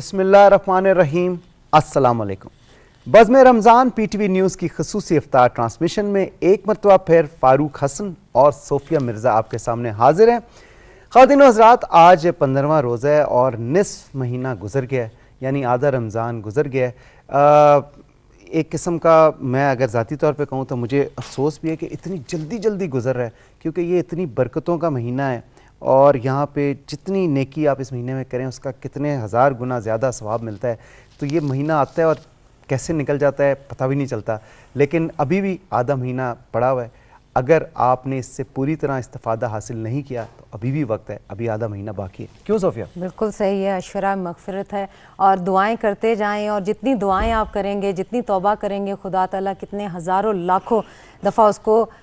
बिस्मिल्लाहिर्रहमानिर्रहीम। अस्सलाम वालेकुम। बज़्म रमज़ान PTV न्यूज़ की खसूसी इफ्तार ट्रांसमिशन में एक मरतबा फिर फारूक हसन और सोफिया मिर्ज़ा आपके सामने हाजिर हैं। ख़वातीन व हज़रात, आज 15वां रोज़ा है और निसफ महीना गुजर गया है, यानी आधा रमज़ान गुजर गया है। एक किस्म का मैं अगर ज़ाती तौर पे कहूँ तो मुझे अफसोस भी है कि इतनी जल्दी गुजर रहा है, क्योंकि ये इतनी बरकतों का महीना है और यहाँ पे जितनी नेकी आप इस महीने में करें उसका कितने हज़ार गुना ज़्यादा सवाब मिलता है। तो ये महीना आता है और कैसे निकल जाता है पता भी नहीं चलता, लेकिन अभी भी आधा महीना पड़ा हुआ है। अगर आपने इससे पूरी तरह इस्तिफ़ादा हासिल नहीं किया तो अभी भी वक्त है, अभी आधा महीना बाकी है। क्यों सोफिया? बिल्कुल सही है, अशरा मगफिरत है और दुआएं करते जाएं, और जितनी दुआएं आप करेंगे, जितनी तौबा करेंगे, खुदा ताला कितने हज़ारों लाखों दफ़ा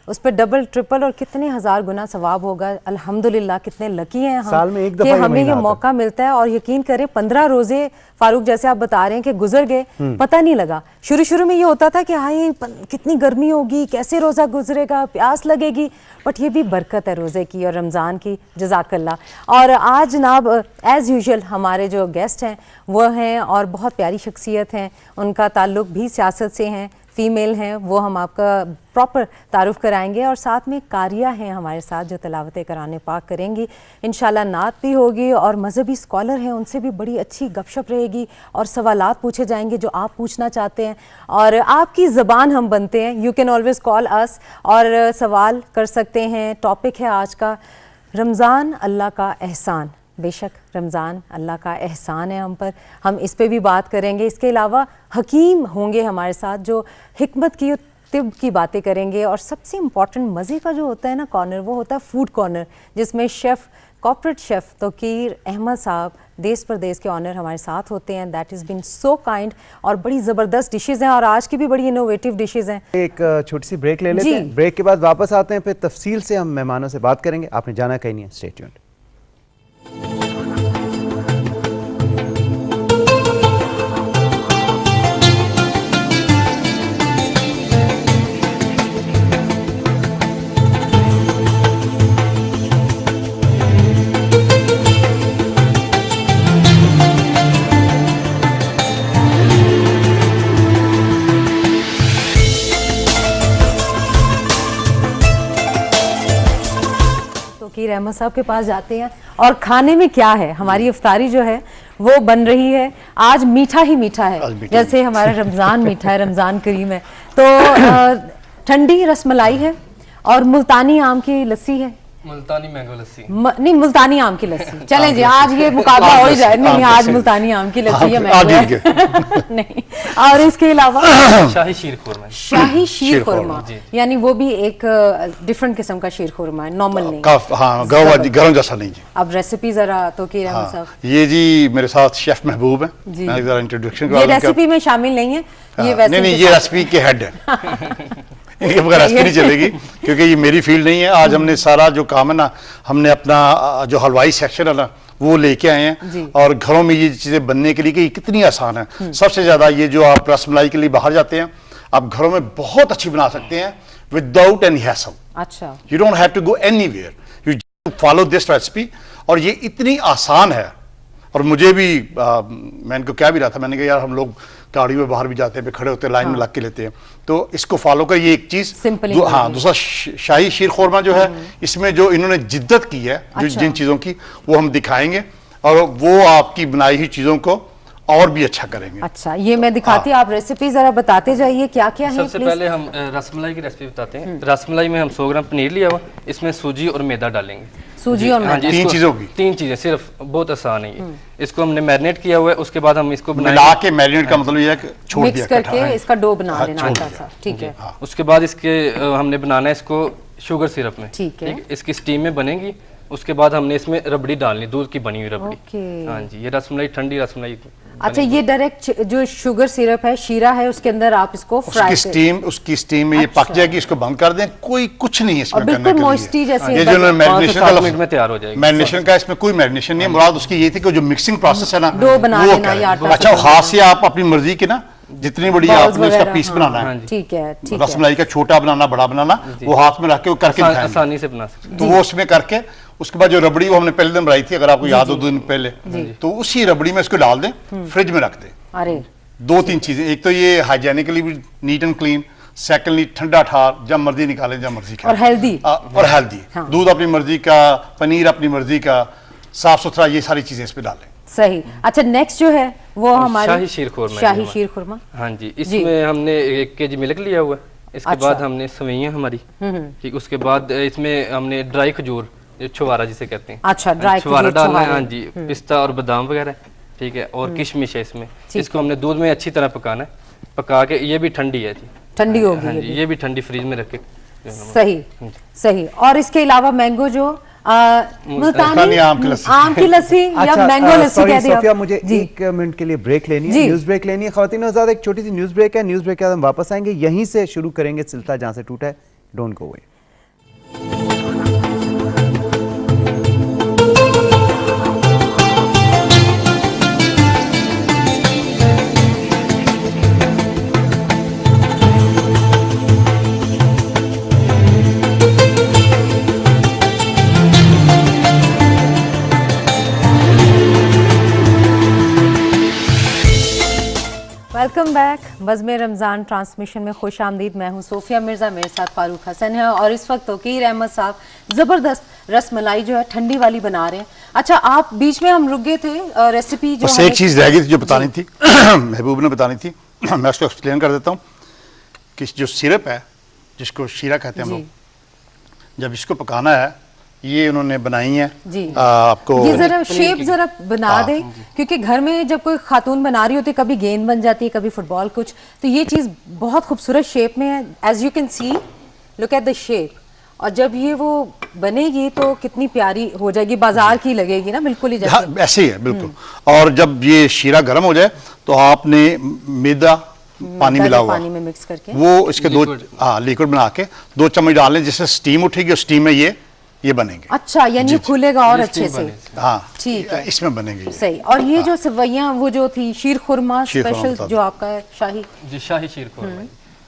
उस पर डबल ट्रिपल और कितने हज़ार गुना सवाब होगा। अल्हम्दुलिल्लाह कितने लकी हैं हम साल में एक कि दफ़ा हमें ये मौका मिलता है। और यकीन करें 15 रोज़े फारूक जैसे आप बता रहे हैं कि गुजर गए, पता नहीं लगा। शुरू में ये होता था कि हाय कितनी गर्मी होगी, कैसे रोज़ा गुजरेगा, प्यास लगेगी, बट ये भी बरकत है रोज़े की और रमज़ान की। जज़ाकल्लाह। और आज जनाब एज़ यूजुअल हमारे जो गेस्ट हैं वो हैं और बहुत प्यारी शख्सियत हैं, उनका ताल्लुक़ भी सियासत से हैं, फ़ीमेल हैं, वो हम आपका प्रॉपर तारुफ़ कराएंगे। और साथ में कारिया हैं हमारे साथ जो तिलावत कुरान पाक करेंगी, इंशाल्लाह नात भी होगी, और मज़हबी स्कॉलर हैं, उनसे भी बड़ी अच्छी गपशप रहेगी और सवालात पूछे जाएंगे जो आप पूछना चाहते हैं, और आपकी ज़बान हम बनते हैं। यू कैन ऑलवेज़ कॉल अस और सवाल कर सकते हैं। टॉपिक है आज का रमज़ान अल्लाह का एहसान। बेशक रमज़ान अल्लाह का एहसान है हम पर, हम इस पे भी बात करेंगे। इसके अलावा हकीम होंगे हमारे साथ जो हिकमत की तिब की बातें करेंगे, और सबसे इम्पॉर्टेंट मज़े का जो होता है ना कॉर्नर, वो होता है फूड कॉर्नर, जिसमें chef corporate chef Tauqeer Ahmed साहब देश परदेश के ऑनर हमारे साथ होते हैं। That is been so kind, और बड़ी ज़बरदस्त डिशेज़ हैं और आज की भी बड़ी इनोवेटिव डिशेज़ हैं। एक छोटी सी ब्रेक ले लेते हैं, ब्रेक के बाद वापस आते हैं, फिर तफसील से हम मेहमानों से बात करेंगे। आपने जाना कहीं नहीं है, स्टे ट्यून्ड। अहमद साहब के पास जाते हैं, और खाने में क्या है, हमारी इफ्तारी जो है वो बन रही है। आज मीठा ही मीठा है, जैसे हमारा रमज़ान मीठा है, रमज़ान करीम है, तो ठंडी रसमलाई है और मुल्तानी आम की लस्सी है। मुल्तानी मैंगो लस्सी नहीं, मुल्तानी आम की लस्सी। चलें जी, आज ये मुकाबला हो ही जाए। नहीं, आज मुल्तानी आम की लस्सी है, मैंगो नहीं। और इसके अलावा शाही शीर खुरमा। शाही शीर खुरमा, यानी वो भी एक डिफरेंट किस्म का शीर खुरमा है, नॉर्मल नहीं। हाँ, गरम जैसा नहीं जी। अब रेसिपी जरा तो की रहमान साहब। ये जी मेरे साथ शेफ महबूब है, मैं जरा इंट्रोडक्शन। ये रेसिपी में शामिल नहीं है, ये वैसे नहीं, ये रेसिपी के हेड है। इनके बगैर रेसिपी नहीं चलेगी, क्योंकि ये मेरी फील्ड नहीं है। आज हमने सारा जो काम है ना, हमने अपना जो हलवाई सेक्शन है ना वो लेके आए हैं, और घरों में ये चीज़ें बनने के लिए कि कितनी आसान है। सबसे ज़्यादा ये जो आप रसमलाई के लिए बाहर जाते हैं, आप घरों में बहुत अच्छी बना सकते हैं विदाउट एनी हैसल। अच्छा, you don't have to go anywhere, you follow this recipe. और ये इतनी आसान है, और मुझे भी मैं इनको क्या भी रहा था, मैंने कहा यार हम लोग गाड़ी में बाहर भी जाते हैं, खड़े होते हैं, लाइन में लग के लेते हैं, तो इसको फॉलो कर। ये एक चीज हाँ, दूसरा शाही शीर खुरमा जो है, इसमें जो इन्होंने जिद्दत की है, जो जिन चीजों की, वो हम दिखाएंगे, और वो आपकी बनाई हुई चीजों को और भी अच्छा करेंगे। अच्छा, ये मैं दिखाती हूँ, आप रेसिपी जरा बताते जाइए क्या क्या है। सबसे पहले हम रसमलाई की रेसिपी बताते हैं। रसमलाई में हम 100 ग्राम पनीर लिया हुआ, इसमें सूजी और मैदा डालेंगे। सूजी और मैदा, तीन चीजों की, तीन चीजें सिर्फ, बहुत आसान है ये। इसको हमने मैरिनेट किया हुआ है, उसके बाद हम इसको मिला के, मैरिनेट का मतलब ये है कि छोड़ दिया, मिक्स करके इसका डो बना लेना आटा सा, ठीक है। उसके बाद इसके हमने बनाना है इसको शुगर सिरप में, ठीक है। इसकी स्टीम में बनेगी। उसके बाद हमने इसमें रबड़ी डालनी, दूध की बनी हुई रबड़ी। हाँ जी, ये रसमलाई ठंडी रसमलाई। अच्छा, ये डायरेक्ट जो शुगर सिरप है, शीरा है, उसके अंदर आप इसको फ्राई उसकी स्टीम में ये पक जाएगी, इसको बंद कर दें, कोई कुछ नहीं है इसमें करने के लिए। मॉइस्टी जैसे ये जो मैरिनेशन का में तैयार हो जाएगी। मैरिनेशन का इसमें कोई मैरिनेशन नहीं है, मुराद उसकी ये थी कि जो मिक्सिंग प्रोसेस है ना, डो बना लेना या आटा। अच्छा, हाथ से आप अपनी मर्जी के ना जितनी बड़ी Balls आपने उसका वगैरह, पीस हाँ, बनाना हाँ है, जी। ठीक है, ठीक है। रसमलाई का छोटा बनाना, बड़ा बनाना, वो हाथ में रख के वो करके दिखाएंगे। आसानी से बना सकते तो वो उसमें करके उसके बाद जो रबड़ी वो हमने पहले दिन बनाई थी, अगर आपको याद हो 2 दिन पहले, तो उसी रबड़ी में इसको डाल दें, फ्रिज में रख दें। अरे 2-3 चीजें, एक तो ये हाइजेनिकली भी नीट एंड क्लीन, सेकेंडली ठंडा ठार, जब मर्जी निकालें जब मर्जी खाएं, और हेल्दी। और हेल्दी, हाँ। दूध अपनी मर्जी का, पनीर अपनी मर्जी का, साफ सुथरा, ये सारी चीजें इसमें डालें। सही। अच्छा नेक्स्ट जो है वो हमारे शाही शीर खुरमा है शाही हमारा। शीर खुरमा। हाँ जी, इसमें हमने 1 केजी मिल्क लिया हुआ है, इसके अच्छा। बाद हमने सवैयाँ हमारी, ठीक, उसके बाद इसमें हमने ड्राई खजूर, जो छुवारा जिसे कहते हैं, अच्छा, ड्राई छुवारा खजूर, डालना है, छुवारे। हाँ जी, पिस्ता और बादाम वगैरह, ठीक है, और किशमिश है इसमें। इसको हमने दूध में अच्छी तरह पकाना है, पका के, ये भी ठंडी है जी, ठंडी होगी हाँ ये जी, भी। ये भी ठंडी फ्रीज में रख के। सही सही। और इसके अलावा मैंगो जो मुल्तानी मुल्तानी आम की लस्सी। आम की लस्सी या मैंगो लस्सी सॉरी कह दिया सोफिया, मुझे जी। 1 मिनट के लिए ब्रेक लेनी है, जी। न्यूज ब्रेक लेनी है। ख्वातीन और हज़रात, एक छोटी सी न्यूज ब्रेक है, न्यूज ब्रेक के बाद हम वापस आएंगे, यहीं से शुरू करेंगे सिलसिला जहां से टूटा है। Don't go away. Welcome back. Bazm Ramzan transmission में खुश आमदीद। मैं हूँ सोफिया मिर्ज़ा, मेरे साथ फारूक हसन है और इस वक्त तौकीर अहमद साहब ज़बरदस्त रसमलाई जो है ठंडी वाली बना रहे हैं। अच्छा, आप बीच में हम रुक गए थे, रेसिपी जो बस हमें- एक चीज रह गई थी जो बतानी थी, महबूब ने बतानी थी, मैं उसको एक्सप्लेन कर देता हूँ कि जो सिरप है, जिसको शीरा कहते हैं हम जी। लोग, जब इसको पकाना है, ये उन्होंने बनाई है जी। आपको। ये जरा शेप जरा बना हाँ, दे, क्योंकि घर में जब कोई खातून बना रही होती है, कभी गेंद बन जाती है, कभी फुटबॉल कुछ, तो ये चीज़ बहुत खूबसूरत शेप में है। As you can see, look at the shape. और जब ये वो बनेगी तो कितनी प्यारी हो जाएगी, बाजार की लगेगी ना, बिल्कुल ही हाँ, जैसे। ऐसे ही है बिल्कुल। और जब ये शीरा गर्म हो जाए तो आपने मैदा पानी मिला हुआ, पानी में मिक्स करके वो इसके लिक्विड बना के 2 चम्मच डाल लें, जिससे स्टीम उठेगी और स्टीम में ये बनेंगे। अच्छा, यानी ये फूलेगा और अच्छे से। हाँ, ठीक है, इसमें बनेंगे ये। सही। और ये जो सवैयाँ वो जो थी शीर खुरमा शीर खुरमा स्पेशल बता जो आपका है शाही, जी, शाही शीर खुरमा।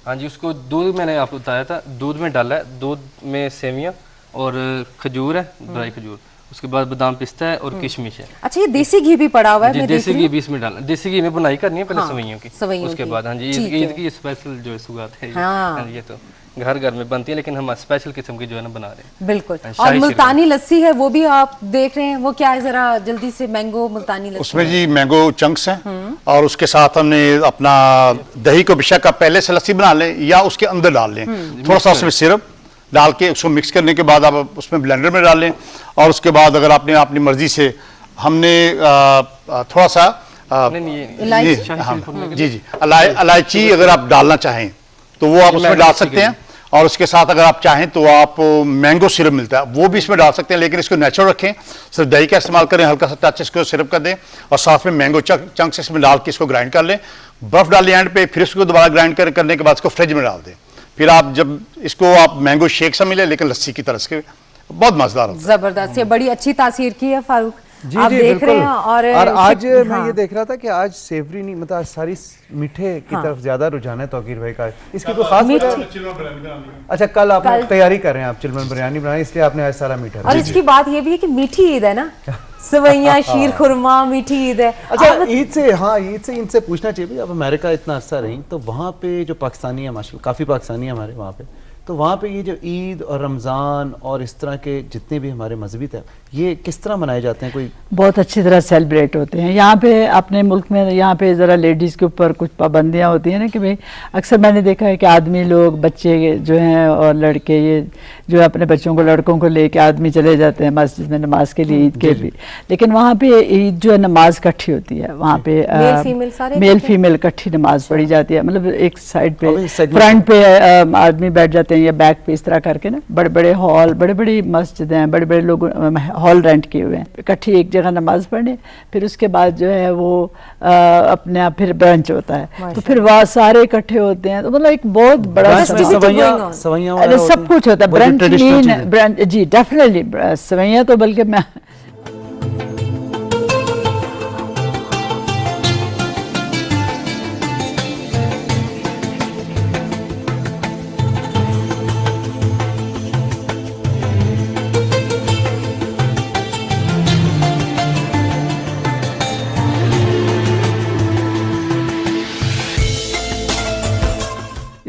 हाँ जी, उसको दूध, मैंने आपको बताया था, दूध में डाला है, दूध में सेवियाँ और खजूर है, ड्राई खजूर, उसके बाद बादाम पिस्ता है और किशमिश है। अच्छा, ये देसी घी भी पड़ा हुआ है, जी, मैं देख देसी रही घी हूँ। भी इसमें डालना, देसी घी में बुनाई करनी है पहले हाँ, सवैयों की, सवैयों उसके की। बाद हाँ जी, ठीक ईद है। की स्पेशल जो सुगात है, हाँ। हाँ जी, ये तो घर घर में बनती है, लेकिन हम स्पेशल किस्म की जो है ना बना रहे हैं। बिल्कुल। शाही और शीर मुल्तानी लस्सी है, वो भी आप देख रहे हैं, वो क्या है, जरा जल्दी से। मैंगो मुल्तानी लस्सी उसमें जी मैंगो चंक्स हैं, और उसके साथ हमने अपना दही को बेशक आप पहले से लस्सी बना लें या उसके अंदर डाल लें, थोड़ा सा उसमें सिरप डाल के उसको मिक्स करने के बाद आप उसमें ब्लेंडर में डाल लें, और उसके बाद अगर आपने अपनी मर्जी से, हमने थोड़ा सा नहीं, ये इलायची। ये, शाही हाँ, शीर खुरमे के जी जी, इलायची अगर आप डालना चाहें तो वो आप उसमें डाल सकते हैं, और उसके साथ अगर आप चाहें तो आप मैंगो सिरप मिलता है वो भी इसमें डाल सकते हैं, लेकिन इसको नेचुरल रखें, सिर्फ दही का इस्तेमाल करें, हल्का सा टच इसको सिरप कर दें, और साथ में मैंगो चंक्स इसमें डाल के इसको ग्राइंड कर लें, बर्फ डाल लें एंड पे, फिर इसको दोबारा ग्राइंड करने के बाद इसको फ्रिज में डाल दें, फिर आप जब इसको आप मैंगो शेक सा मिले लेकिन लस्सी की तरह से, बहुत मजेदार होता है। जबरदस्त, ये बड़ी अच्छी तासीर की है फारूक, जी आप जी देख बिल्कुल। रहे हैं। और आज मैं हाँ। ये देख रहा था कि आज सेवरी नहीं, मतलब आज सारी मीठे की हाँ। तरफ ज्यादा रुझान है तौकीर भाई का। इसकी कोई खास मीठे- वजह? अच्छा, कल आप तैयारी कर रहे हैं, आप चिलमन बिरयानी बनाए, इसलिए आपने आज सारा मीठा और इसकी बात ये भी है कि मीठी ईद है ना, सवैयाँ, शीर खुरमा, मीठी ईद है। अच्छा, आप- ईद से, हाँ, ईद से इनसे पूछना चाहिए भी, अब अमेरिका इतना अरसा रही, तो वहाँ पे जो पाकिस्तानी है, माशाल्लाह काफ़ी पाकिस्तानी है हमारे वहाँ पे, तो वहाँ पे ये जो ईद और रमज़ान और इस तरह के जितने भी हमारे मजहबी थे, ये किस तरह मनाए जाते हैं? कोई बहुत अच्छी तरह सेलिब्रेट होते हैं यहाँ पे अपने मुल्क में। यहाँ पे ज़रा लेडीज़ के ऊपर कुछ पाबंदियाँ होती हैं ना, कि भाई अक्सर मैंने देखा है कि आदमी लोग, बच्चे जो हैं और लड़के, ये जो अपने बच्चों को, लड़कों को लेके आदमी चले जाते हैं मस्जिद में नमाज के लिए, ईद के भी, लेकिन वहाँ पे ईद जो है नमाज इकट्ठी होती है, वहाँ पे मेल फीमेल सारे मेल इकट्ठे? फीमेल इकट्ठी नमाज पढ़ी जाती है, मतलब एक साइड पे, अभी segment फ्रंट पे आदमी बैठ जाते हैं या बैक पे, इस तरह करके ना, बड़े बड़े हॉल, बड़े बड़ी मस्जिद हैं, बड़े बड़े लोग हॉल रेंट किए हुए हैं, इकट्ठी एक जगह नमाज पढ़ने, फिर उसके बाद जो है वो अपने आप फिर ब्रंच होता है, तो फिर वहाँ सारे इकट्ठे होते हैं, तो मतलब एक बहुत बड़ा Festivity सवैयाँ going on. सवैयाँ अरे वगैरह सब होती हैं? कुछ होता है, वो जो ब्रंच traditional मीन चीज़ें। ब्रंच, जी डेफिनेटली सवैयाँ तो बल्कि मैं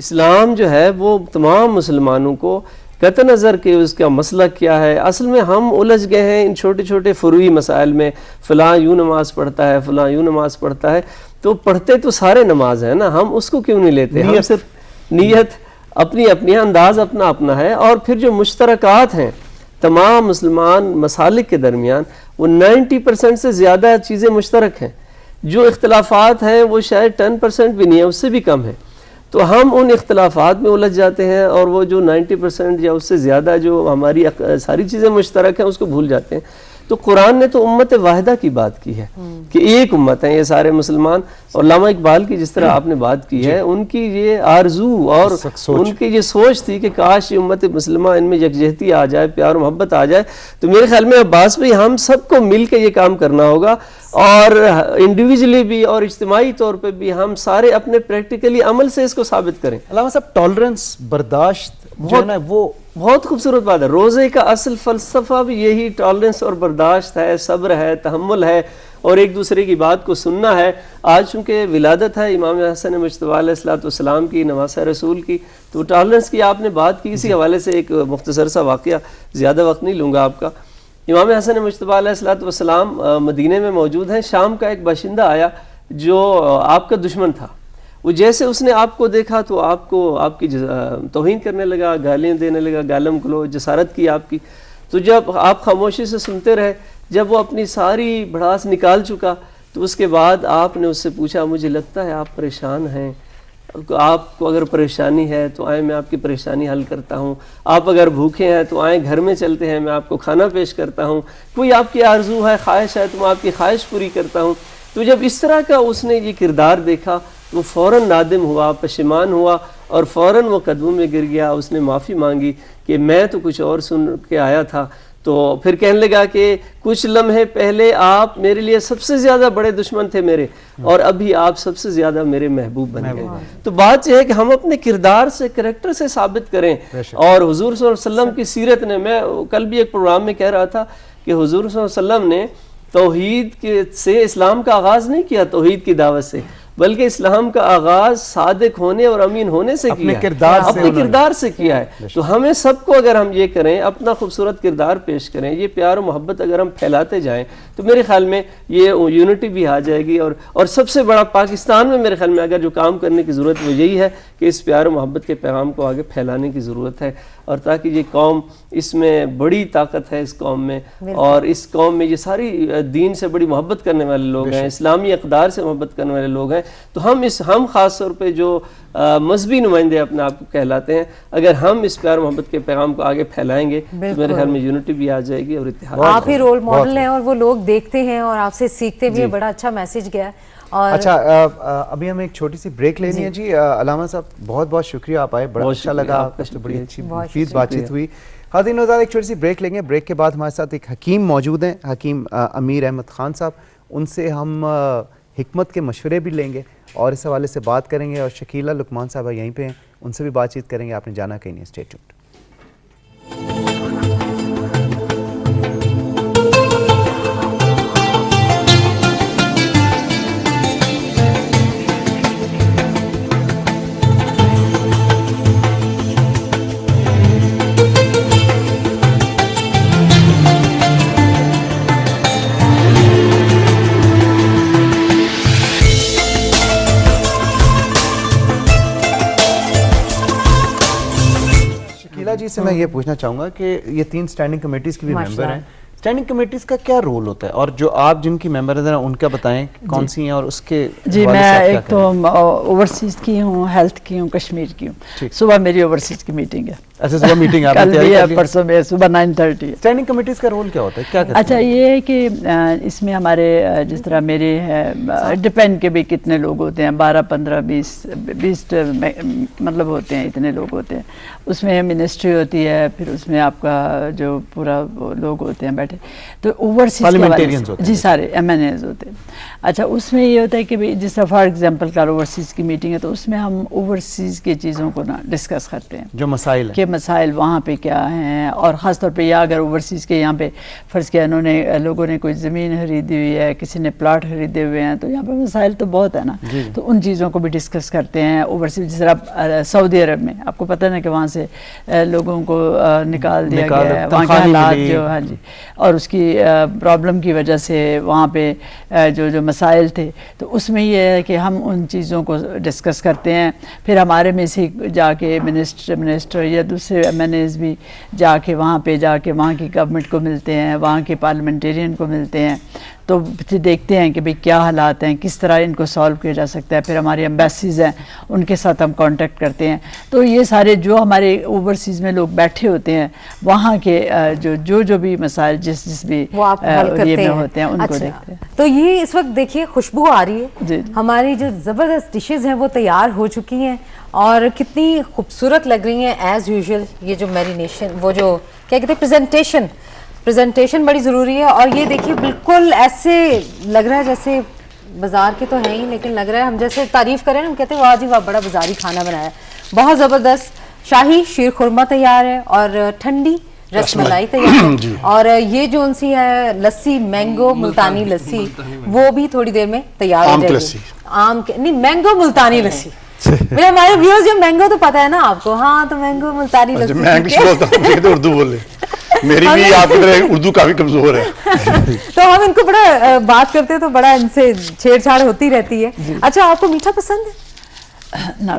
اسلام جو ہے وہ تمام مسلمانوں کو قطع نظر کہ اس کا مسئلہ کیا ہے، اصل میں ہم الجھ گئے ہیں ان چھوٹے چھوٹے فروعی مسائل میں، فلاں یوں نماز پڑھتا ہے، فلاں یوں نماز پڑھتا ہے، تو پڑھتے تو سارے نماز ہیں نا، ہم اس کو کیوں نہیں لیتے؟ ہم صرف نیت اپنی اپنی، انداز اپنا اپنا ہے، اور پھر جو مشترکات ہیں تمام مسلمان مسالک کے درمیان وہ 90% سے زیادہ چیزیں مشترک ہیں، جو اختلافات ہیں وہ شاید 10% بھی نہیں ہے، اس سے بھی کم ہے، تو ہم ان اختلافات میں الجھ جاتے ہیں، اور وہ جو 90% یا اس سے زیادہ جو ہماری ساری چیزیں مشترک ہیں اس کو بھول جاتے ہیں۔ تو قرآن نے تو امت واحدہ کی بات کی ہے کہ ایک امت ہیں یہ سارے مسلمان، اور علامہ اقبال کی جس طرح آپ نے بات کی ہے، ان کی یہ آرزو اور ان کی یہ سوچ تھی کہ کاش یہ امت مسلمہ ان میں یکجہتی آ جائے، پیار و محبت آ جائے۔ تو میرے خیال میں عباس بھائی ہم سب کو مل کے یہ کام کرنا ہوگا، اور انڈیویجلی بھی اور اجتماعی طور پہ بھی ہم سارے اپنے پریکٹیکلی عمل سے اس کو ثابت کریں۔ علامہ صاحب ٹالرنس، برداشت جو ہے نا وہ بہت خوبصورت بات ہے، روزے کا اصل فلسفہ بھی یہی ٹالرنس اور برداشت ہے، صبر ہے، تحمل ہے، اور ایک دوسرے کی بات کو سننا ہے۔ آج چونکہ ولادت ہے امام حسن مجتبیٰ علیہ السلام کی، نواسہ رسول کی، تو ٹالرنس کی آپ نے بات کی، اسی حوالے سے ایک مختصر سا واقعہ، زیادہ وقت نہیں لوں گا آپ کا۔ امام حسن مجتبیٰ علیہ السلام مدینے میں موجود ہیں، شام کا ایک باشندہ آیا جو آپ کا دشمن تھا، وہ جیسے اس نے آپ کو دیکھا تو آپ کی توہین کرنے لگا، گالیاں دینے لگا، گالم گلوچ، جسارت کی آپ کی۔ تو جب آپ خاموشی سے سنتے رہے، جب وہ اپنی ساری بھڑاس نکال چکا تو اس کے بعد آپ نے اس سے پوچھا، مجھے لگتا ہے آپ پریشان ہیں، آپ کو اگر پریشانی ہے تو آئیں میں آپ کی پریشانی حل کرتا ہوں، آپ اگر بھوکے ہیں تو آئیں گھر میں چلتے ہیں، میں آپ کو کھانا پیش کرتا ہوں، کوئی آپ کی آرزو ہے، خواہش ہے تو میں آپ کی خواہش پوری کرتا ہوں۔ تو جب اس طرح کا اس نے یہ کردار دیکھا، وہ فوراً نادم ہوا، پشیمان ہوا، اور فوراً وہ قدموں میں گر گیا، اس نے معافی مانگی کہ میں تو کچھ اور سن کے آیا تھا۔ تو پھر کہنے لگا کہ کچھ لمحے پہلے آپ میرے لیے سب سے زیادہ بڑے دشمن تھے میرے، اور ابھی آپ سب سے زیادہ میرے محبوب بن گئے۔ تو بات یہ ہے کہ ہم اپنے کردار سے، کریکٹر سے ثابت کریں، اور حضور صلی اللہ علیہ وسلم کی سیرت نے، میں کل بھی ایک پروگرام میں کہہ رہا تھا کہ حضور صلی اللہ علیہ وسلم نے توحید سے اسلام کا آغاز نہیں کیا، توحید کی دعوت سے، بلکہ اسلام کا آغاز صادق ہونے اور امین ہونے سے کیا ہے، اپنے کردار سے کیا ہے۔ تو ہمیں سب کو اگر ہم یہ کریں، اپنا خوبصورت کردار پیش کریں، یہ پیار و محبت اگر ہم پھیلاتے جائیں تو میرے خیال میں یہ یونٹی بھی آ جائے گی، اور سب سے بڑا پاکستان میں میرے خیال میں اگر جو کام کرنے کی ضرورت وہ یہی ہے کہ اس پیار و محبت کے پیغام کو آگے پھیلانے کی ضرورت ہے، اور تاکہ یہ قوم، اس میں بڑی طاقت ہے اس قوم میں، اور اس قوم میں یہ ساری دین سے بڑی محبت کرنے والے لوگ ہیں، اسلامی اقدار سے محبت کرنے والے لوگ ہیں۔ تو ہم خاص طور پہ جو مذہبی نمائندے اپنے آپ کو کہلاتے ہیں، اگر ہم اس پیار محبت کے پیغام کو آگے پھیلائیں گے تو میرے خیال میں یونٹی بھی آ جائے گی اور اتحاد۔ آپ ہی رول ماڈل ہیں اور وہ لوگ دیکھتے ہیں اور آپ سے سیکھتے بھی ہیں، بڑا اچھا میسج گیا ہے۔ اور اچھا، ابھی ہمیں ایک چھوٹی سی بریک لینی ہے جی۔ علامہ صاحب بہت بہت شکریہ، آپ آئے، بڑا اچھا لگا، بڑی اچھی مفید بات چیت ہوئی۔ خواتین وزار ایک چھوٹی سی بریک لیں گے، بریک کے بعد ہمارے ساتھ ایک حکیم موجود ہیں، حکیم امیر احمد خان صاحب، ان سے ہم حکمت کے مشورے بھی لیں گے اور اس حوالے سے بات کریں گے، اور شکیلہ لقمان صاحبہ یہیں پہ ہیں، ان سے بھی بات چیت کریں گے۔ آپ نے جانا کہیں نہیں، اسٹے ٹیونڈ۔ جی سے میں یہ پوچھنا چاہوں گا کہ یہ 3 اسٹینڈنگ کمیٹیز کی بھی ممبر ہیں، اسٹینڈنگ کمیٹیز کا کیا رول ہوتا ہے، اور جو آپ جن کی ممبر ہیں ان کا بتائیں کون سی ہیں اور اس کے جی میں ایک تو اوورسیز کی ہوں، ہیلتھ کی ہوں، کشمیر کی ہوں۔ صبح میری اوورسیز کی میٹنگ ہے، اچھا صبح میٹنگ آپ کل بھی ہے، پرسوں میں صبح 9:30 ہے۔ اسٹینڈنگ کمیٹیز کا رول کیا ہوتا ہے، کیا کرتے ہیں؟ اچھا یہ ہے کہ اس میں ہمارے جس طرح میرے ڈپینڈ کے بھی کتنے لوگ ہوتے ہیں، 12 15 20 مطلب ہوتے ہیں، اتنے لوگ ہوتے ہیں۔ اس میں منسٹری ہوتی ہے، پھر اس میں آپ کا جو پورا لوگ ہوتے ہیں بیٹھے، تو اوورسیز جی سارے MNAs ہوتے ہیں۔ اچھا اس میں یہ ہوتا ہے کہ جس طرح فار ایگزامپل کل اوورسیز کی میٹنگ ہے تو اس میں ہم اوورسیز کی چیزوں کو نا ڈسکس کرتے ہیں، جو مسائل ہیں، کہ مسائل وہاں پہ کیا ہیں، اور خاص طور پہ یا اگر اوورسیز کے یہاں پہ فرض کیا لوگوں نے کوئی زمین خریدی ہوئی ہے، کسی نے پلاٹ خریدے ہوئے ہیں، تو یہاں پہ مسائل تو بہت ہے نا، تو ان چیزوں کو بھی ڈسکس کرتے ہیں اوورسیز. جس طرح سعودی عرب میں آپ کو پتہ نا کہ وہاں سے لوگوں کو نکال دیا گیا ہے، وہاں کے حالات جو ہاں جی، اور اس کی پرابلم کی وجہ سے وہاں پہ جو مسائل تھے، تو اس میں یہ ہے کہ ہم ان چیزوں کو ڈسکس کرتے ہیں. پھر ہمارے میں سے جا کے منسٹر یا دوسرے ایم این ایز بھی جا کے وہاں کی گورنمنٹ کو ملتے ہیں، وہاں کے پارلیمنٹیرین کو ملتے ہیں، تو پھر دیکھتے ہیں کہ بھئی کیا حالات ہیں، کس طرح ان کو سالو کیا جا سکتا ہے. پھر ہماری ایمبیسیز ہیں، ان کے ساتھ ہم کانٹیکٹ کرتے ہیں. تو یہ سارے جو ہمارے اوورسیز میں لوگ بیٹھے ہوتے ہیں، وہاں کے جو بھی مسائل جس بھی وہ آپ حل کرتے میں ہیں. ہوتے ہیں، ان کو اچھا، دیکھتے ہیں. تو یہ اس وقت دیکھیے خوشبو آ رہی ہے، جی. ہماری جو زبردست ڈشز ہیں وہ تیار ہو چکی ہیں اور کتنی خوبصورت لگ رہی ہیں ایز یوزول. یہ جو میرینیشن، وہ جو کیا کہتے ہیں پریزنٹیشن بڑی ضروری ہے. اور یہ دیکھیے بالکل ایسے لگ رہا ہے جیسے بازار کے تو ہیں ہی، لیکن لگ رہا ہے ہم جیسے تعریف کریں نا، ہم کہتے ہیں واہ جی واہ بڑا بازاری کھانا بنایا ہے. بہت زبردست شاہی شیر خورما تیار ہے اور ٹھنڈی رس ملائی تیار ہے. اور یہ جو ان سی ہے لسی، مینگو ملتانی لسی، وہ بھی تھوڑی دیر میں تیار ہو جائے گی. نہیں، مینگو ملتانی لسی. ہمارے ویورز جو مینگو تو پتہ ہے نا آپ کو، ہاں تو مینگو ملتانی لسی. میں انگلش بولتا ہوں، اردو بول لیں. میری بھی آپ کی طرح اردو کافی کمزور ہے. تو ہم ان کو بڑا بات کرتے ہیں تو بڑا ان سے چھیڑ چھاڑ ہوتی رہتی ہے. اچھا، آپ کو میٹھا پسند ہے؟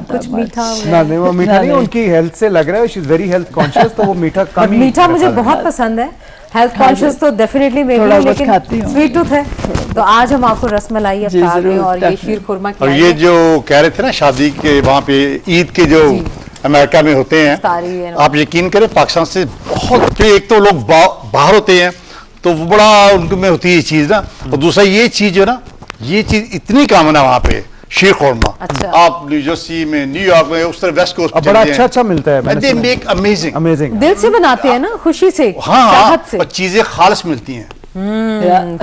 کچھ میٹھا؟ نہیں، وہ میٹھا نہیں، ان کی ہیلتھ سے لگ رہا ہے شی از ویری ہیلتھ کانشیس، تو وہ میٹھا کم ہی. میٹھا مجھے بہت پسند ہے، ہیلتھ کانشیس تو ڈیفینیٹلی میں بھی، لیکن سویٹ ٹوتھ ہے. تو آج ہم آپ کو رس ملائی افطار میں اور یہ شیر خورما اور یہ جو کہہ رہے تھے نا شادی کے وہاں پہ عید کے جو امریکہ میں ہوتے ہیں، آپ یقین کریں پاکستان سے بہت، ایک تو لوگ باہر ہوتے ہیں تو وہ بڑا ان میں ہوتی ہے یہ چیز نا، اور دوسرا یہ چیز جو نا، یہ چیز اتنی کامن ہے وہاں پہ شیر خورما. آپ نیو جرسی میں، نیو یارک میں، اس طرح ویسٹ کوسٹ پہ بڑا اچھا ملتا ہے. they make amazing. دل سے بناتے ہیں نا، خوشی سے، چاہت سے. اور چیزیں خالص ملتی ہیں.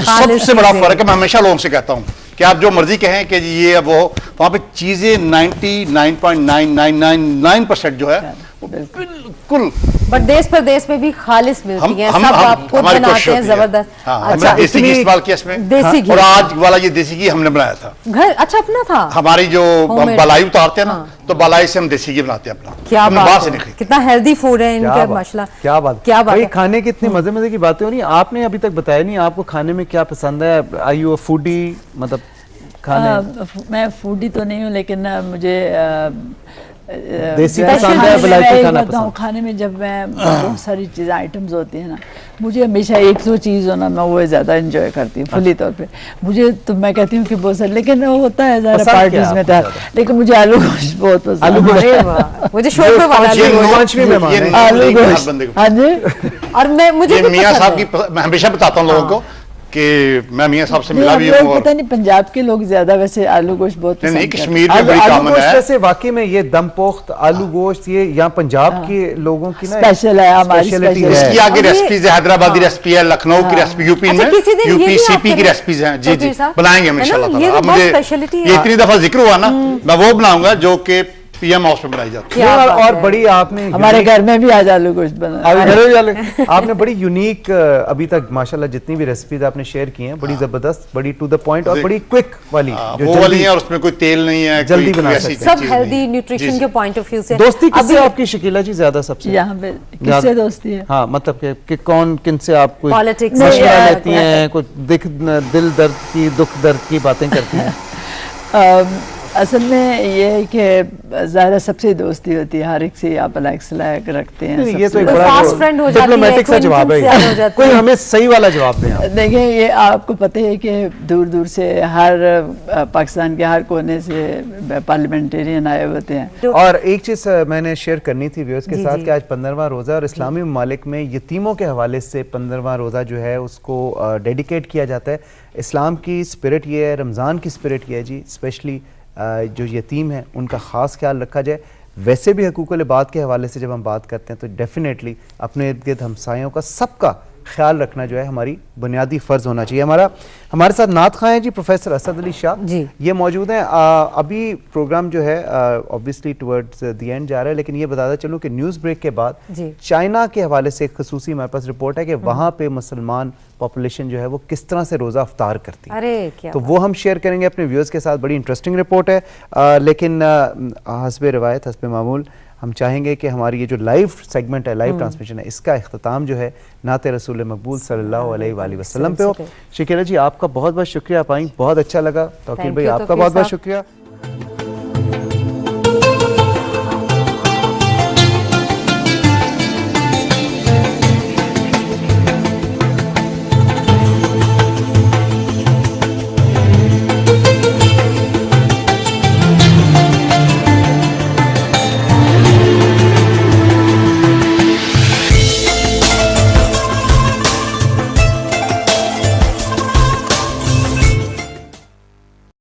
سب سے بڑا فرق ہے، میں ہمیشہ لوگوں سے کہتا ہوں کہ آپ جو مرضی کہیں کہ یہ وہ، وہاں پہ چیزیں 99.9999% جو ہے بالکل. بٹ دیس پردیس میں بھی خالص ملتی ہیں، سب آپ خود بناتے ہیں. زبردست. اچھا، دیسی گھی استعمال کیا اس میں، دیسی گھی. اور آج والا یہ دیسی گھی ہم نے بنایا تھا گھر. اچھا، اپنا تھا. ہماری جو ہم بالائی اتارتے ہیں نا، تو بالائی سے ہم دیسی گھی بناتے ہیں اپنا. کیا بات ہے، کتنا ہیلدی فوڈ ہے ان کا، ماشاءاللہ. کیا بات ہے. کھانے کی اتنی مزے کی باتیں ہو رہی ہیں. آپ نے ابھی تک بتایا نہیں آپ کو کھانے میں کیا پسند ہے. Are you a foodie? مطلب میں فوڈی تو نہیں ہوں، لیکن مجھے دیسی پسند ہے، ولایتی کھانا پسند ہے. کھانے میں جب میں بہت ساری چیزیں آئٹمز ہوتی ہیں نا، مجھے ہمیشہ ایک دو چیز ہونا میں وہ زیادہ انجوائے کرتی ہوں فلی طور پہ. مجھے تو میں کہتی ہوں کہ بہت سارے، لیکن وہ ہوتا ہے ذرا پارٹیز میں تھا، لیکن مجھے آلو گوشت بہت پسند ہے. آلو گوشت مجھے شوربے والا آلو گوشت. ہاں جی. اور مجھے میاں صاحب کی میں ہمیشہ بتاتا ہوں لوگوں کو کہ میں میاں صاحب سے ملا بھی ہوں. پتہ نہیں پنجاب کے لوگ زیادہ ویسے آلو گوشت بہت پسند نہیں، کشمیر میں بڑی کامن ہے. جیسے واقعی میں یہ دم پوخت آلو گوشت یہ یہاں پنجاب کے لوگوں کی نا اسپیشل ہے، ہماری اسپیشل. اس کی آگے ریسپیز ہے، حیدرآبادی ریسپی ہے، لکھنؤ کی ریسپی، یو پی میں، یو پی سی پی کی ریسپیز ہیں. جی جی بنائیں گے انشاءاللہ. اب مجھے یہ اتنی دفعہ ذکر ہوا نا، میں وہ بناؤں گا جو کہ پی ایم ہاؤس میں بنائی جاتی ہے. اور بڑی آپ نے ہمارے گھر میں بھی آج آلو گوشت بنا. آپ نے بڑی یونیک ابھی تک ماشاءاللہ جتنی بھی ریسپیز آپ نے شیئر کی ہیں، بڑی زبردست، بڑی ٹو دا پوائنٹ اور بڑی کوئک والی، وہ والی ہیں، اور اس میں کوئی تیل نہیں ہے، جلدی بنا سکتے ہیں، سب ہیلدی نیوٹریشن کے پوائنٹ آف ویو سے. دوستی کس سے آپ کی شکیلا جی زیادہ سب سے؟ یہاں پہ کس سے دوستی ہے؟ ہاں مطلب کہ کون کن سے آپ کو پالیٹکس مشورہ لیتی ہیں، کچھ دل درد کی، دکھ درد کی باتیں کرتی ہیں؟ اصل میں یہ ہے کہ ظاہر سب سے دوستی ہوتی ہے، ہر ایک سے آپ لائک سلائک رکھتے ہیں. یہ تو ایک بڑا ڈپلومیٹک سا جواب ہے، کوئی ہمیں صحیح والا جواب دیں. دیکھیں یہ آپ کو پتہ ہے کہ دور دور سے ہر پاکستان کے ہر کونے سے پارلیمنٹیرین آئے ہوتے ہیں. اور ایک چیز میں نے شیئر کرنی تھی ویورز کے ساتھ کہ آج 15واں روزہ اور اسلامی ممالک میں یتیموں کے حوالے سے 15واں روزہ جو ہے اس کو ڈیڈیکیٹ کیا جاتا ہے. اسلام کی اسپرٹ یہ ہے، رمضان کی اسپرٹ یہ ہے جی، اسپیشلی جو یتیم ہیں ان کا خاص خیال رکھا جائے. ویسے بھی حقوق العباد کے حوالے سے جب ہم بات کرتے ہیں تو ڈیفینیٹلی اپنے ارد گرد ہمسایوں کا سب کا ख्याल रखना जो है हमारी बुनियादी फ़र्ज़ होना चाहिए। हमारे साथ नात खां हैं जी प्रोफेसर असद अली शाह जी। ये मौजूद हैं। अभी प्रोग्राम जो है ऑब्वियसली टुवर्ड्स द एंड जा रहा है, लेकिन ये बताता चलूँ कि न्यूज़ ब्रेक के बाद जी। चाइना के हवाले से एक खसूसी हमारे पास रिपोर्ट है कि वहाँ पे मुसलमान पॉपुलेशन जो है वो किस तरह से रोज़ा अफ्तार करती है। अरे क्या तो वो हम शेयर करेंगे अपने व्यूअर्स के साथ। बड़ी इंटरेस्टिंग रिपोर्ट है, लेकिन हस्बे रिवायत हस्बे मामूल हम चाहेंगे कि हमारी ये जो लाइव सेगमेंट है, लाइव ट्रांसमिशन है, इसका इख्तिताम जो है नाते रसूल मकबूल सल्लल्लाहु अलैहि वसल्लम पे हो। शकीला जी आपका बहुत बहुत शुक्रिया, आप आई, बहुत अच्छा लगा। तौकीर भाई आपका बहुत बहुत शुक्रिया।